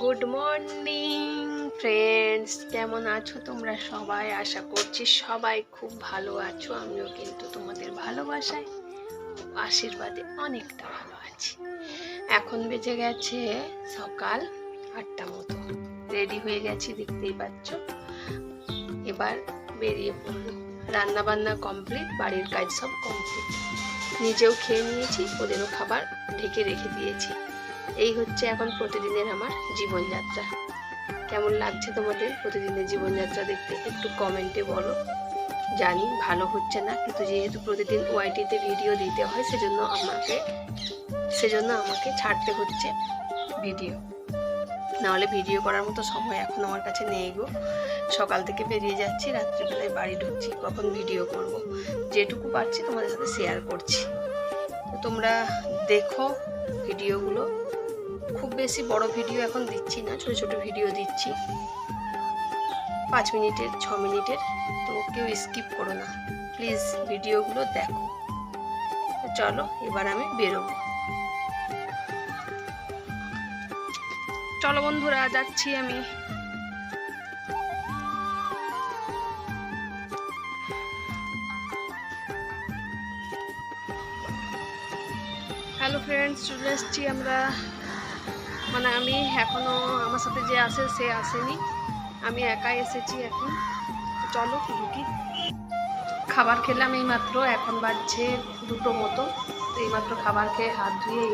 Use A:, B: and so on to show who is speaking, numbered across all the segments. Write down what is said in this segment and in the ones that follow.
A: Good morning friends, কেমন আছো তোমরা সবাই? আশা করছি সবাই খুব ভালো আছো। আমিও কিন্তু তোমাদের ভালোবাসায় আশীর্বাদে অনেকটা ভালো আছি। এখন বেজে গেছে সকাল 8টা মতো। রেডি হয়ে গেছি, দেখতেই পাচ্ছ। এবার বেরিয়ে পড়বো। রান্না বান্না কমপ্লিট, বাড়ির কাজ সব কমপ্লিট। নিজেও খেয়ে নিয়েছি, ওদেরও খাবার ঢেকে রেখে দিয়েছি। এই হচ্ছে এখন প্রতিদিনের আমার জীবনযাত্রা। কেমন লাগছে তোমাদের প্রতিদিনের জীবনযাত্রা দেখতে একটু কমেন্টে বলো। জানি ভালো হচ্ছে না, কিন্তু যেহেতু প্রতিদিন ওয়াইটিতে ভিডিও দিতে হয় সেজন্য আমাকে ছাড়তে হচ্ছে ভিডিও। নাহলে ভিডিও করার মতো সময় এখন আমার কাছে নেই গো। সকাল থেকে বেরিয়ে যাচ্ছি, রাত্রিবেলায় বাড়ি ঢুকছি, কখন ভিডিও করব। যেটুকু পারছি তোমাদের সাথে শেয়ার করছি। তো তোমরা দেখো ভিডিওগুলো। খুব বেশি বড় ভিডিও এখন দিচ্ছি না, ছোট ছোট ভিডিও দিচ্ছি, 5 মিনিটের 6 মিনিটের। তো কেউ স্কিপ করো না প্লিজ, ভিডিওগুলো দেখো। তো চলো এবার আমি বেরোবো। চলো বন্ধুরা, যাচ্ছি আমি। হ্যালো ফ্রেন্ডস, চলে এসছি আমরা। মানে আমি এখনো, আমার সাথে যে আসে সে আসেনি, আমি একাই এসেছি এখন। চলো ঢুকি। খাবার খেলাম এই মাত্র, এখন বাজছে 2টো মতো। তো এইমাত্র খাবার খেয়ে হাত ধুয়ে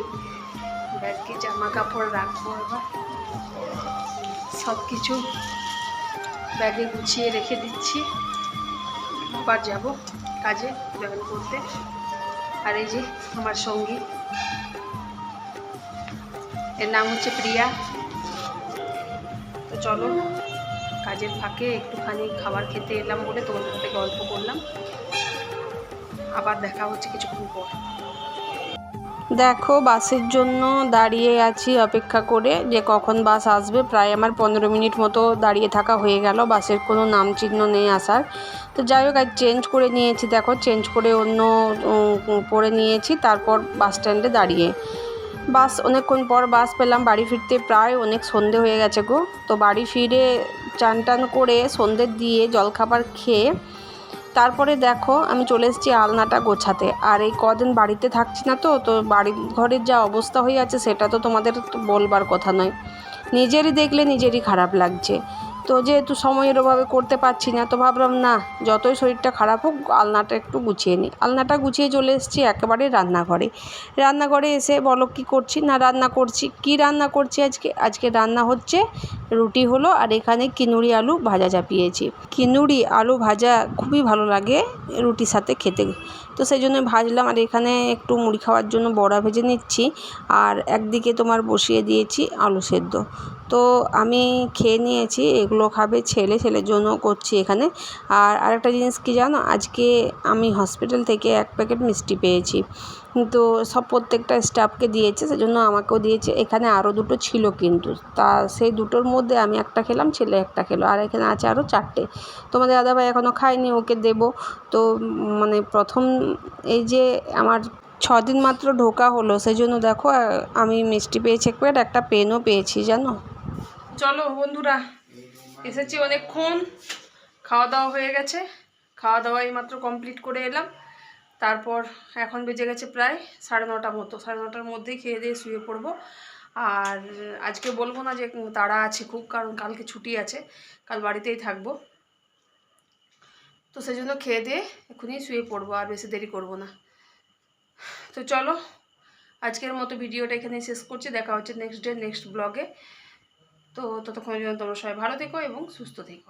A: ব্যাগে জামা কাপড় রাখবো। এবার সব কিছু ব্যাগে গুছিয়ে রেখে দিচ্ছি। আবার যাব কাজে জয়েন করতে। আর এই যে আমার সঙ্গী, এর নাম হচ্ছে প্রিয়া। তো চলো, কাজের ফাঁকে একটুখানি খাবার খেতে এলাম বলে তোমাদের সাথে গল্প করলাম। আবার দেখা হচ্ছে কিছুক্ষণ পর। দেখো, বাসের জন্য দাঁড়িয়ে আছি অপেক্ষা করে, যে কখন বাস আসবে। প্রায় আমার 15 মিনিট মতো দাঁড়িয়ে থাকা হয়ে গেল, বাসের কোনো নাম চিহ্ন নেই আসার। তো যাই হোক, আজ চেঞ্জ করে নিয়েছি, দেখো চেঞ্জ করে অন্য পরে নিয়েছি। তারপর বাস স্ট্যান্ডে দাঁড়িয়ে বাস, অনেকক্ষণ পর বাস পেলাম। বাড়ি ফিরতে প্রায় অনেক সন্ধে হয়ে গেছে গো। তো বাড়ি ফিরে চান টান করে সন্ধে দিয়ে জলখাবার খেয়ে তারপরে দেখো আমি চলে এসেছি আলনাটা গোছাতে। আর এই কদিন বাড়িতে থাকছি না, তো বাড়ির ঘরের যা অবস্থা হয়ে আছে সেটা তো তোমাদের তো বলবার কথা নয়। নিজেরই দেখলে নিজেরই খারাপ লাগছে। তো যেহেতু সময়ের অভাবে করতে পারছি না, তো ভাবলাম না, যতই শরীরটা খারাপ হোক আলনাটা একটু গুছিয়ে নিই। আলনাটা গুছিয়ে চলে এসেছি একেবারে রান্নাঘরে। রান্নাঘরে এসে বলো কী করছি না, রান্না করছি। কি রান্না করছি আজকে রান্না হচ্ছে রুটি হলো, আর এখানে কিনুরি আলু ভাজা চাপিয়েছি। কিনুরি আলু ভাজা খুবই ভালো লাগে রুটির সাথে খেতে, তো সেই জন্য ভাজলাম। আর এখানে একটু মুড়ি খাওয়ার জন্য বড়া ভেজে নিচ্ছি। আর একদিকে তোমার বসিয়ে দিয়েছি আলু সেদ্ধ। তো আমি খেয়ে নিয়েছি, এগুলো খাবে ছেলে, ছেলের জন্য করছি এখানে। আর আরেকটা জিনিস কি জানো, আজকে আমি হসপিটাল থেকে 1 প্যাকেট মিষ্টি পেয়েছি। তো সব প্রত্যেকটা স্টাফকে দিয়েছে, সেজন্য আমাকেও দিয়েছে। এখানে আরও 2টো ছিল, কিন্তু তা সেই 2টোর মধ্যে আমি একটা খেলাম, ছেলে একটা খেলো। আর এখানে আছে আরও 4টে। তোমাদের দাদাভাই এখনও খায়নি, ওকে দেবো। তো মানে প্রথম এই যে আমার 6 দিন মাত্র ঢোকা হলো, সেই জন্য দেখো আমি মিষ্টি পেয়েছি 1 প্যাকেট, একটা পেনও পেয়েছি জানো। চলো বন্ধুরা, এসেছি অনেকক্ষণ, খাওয়া দাওয়া হয়ে গেছে। খাওয়া দাওয়া এই মাত্র কমপ্লিট করে এলাম। তারপর এখন বেজে গেছে প্রায় 9:30 মতো। 9:30টার মধ্যেই খেয়ে দিয়ে শুয়ে পড়বো। আর আজকে বলবো না যে তাড়া আছে খুব, কারণ কালকে ছুটি আছে, কাল বাড়িতেই থাকবো। তো সেই জন্য খেয়ে দিয়ে এখনই শুয়ে পড়বো, আর বেশি দেরি করব না। তো চলো, আজকের মতো ভিডিওটা এখানেই শেষ করছি। দেখা হচ্ছে নেক্সট ডে নেক্সট ব্লগে। তো ততক্ষণের জন্য তোমরা সবাই ভালো থেকো এবং সুস্থ থেকো।